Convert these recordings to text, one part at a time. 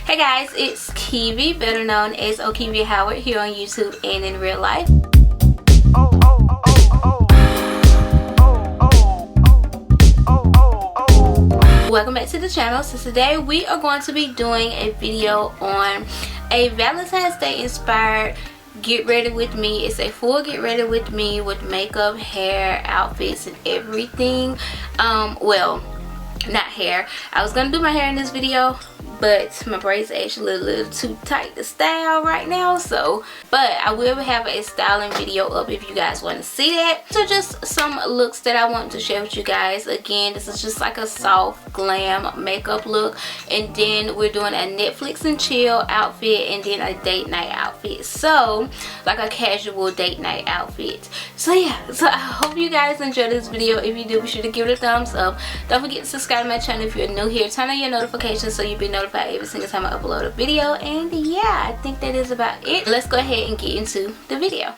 Hey guys, it's Kiwi, better known as Okivi Howard, here on YouTube and in real life. Welcome back to the channel. So today we are going to be doing a video on a Valentine's Day inspired get ready with me. It's a full get ready with me with makeup, hair, outfits, and everything. Well, not hair. I was gonna do my hair in this video, but my braids are actually a little too tight to style right now, but I will have a styling video up if you guys want to see that. So just some looks that I want to share with you guys. Again, this is just like a soft glam makeup look, and then we're doing a Netflix and chill outfit, and then a date night outfit, so like a casual date night outfit. So yeah, so I hope you guys enjoyed this video. If you do, be sure to give it a thumbs up. Don't forget to subscribe to my channel if you're new here. Turn on your notifications so you'll be notified every single time I upload a video. And yeah, I think that is about it. Let's go ahead and get into the video.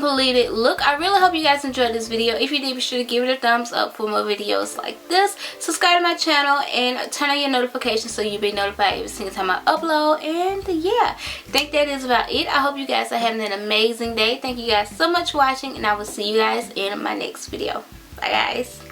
completed look. I really hope you guys enjoyed this video. If you did, be sure to give it a thumbs up for more videos like this. Subscribe to my channel and turn on your notifications so you'll be notified every single time I upload. And yeah, I think that is about it. I hope you guys are having an amazing day. Thank you guys so much for watching, and I will see you guys in my next video. Bye guys.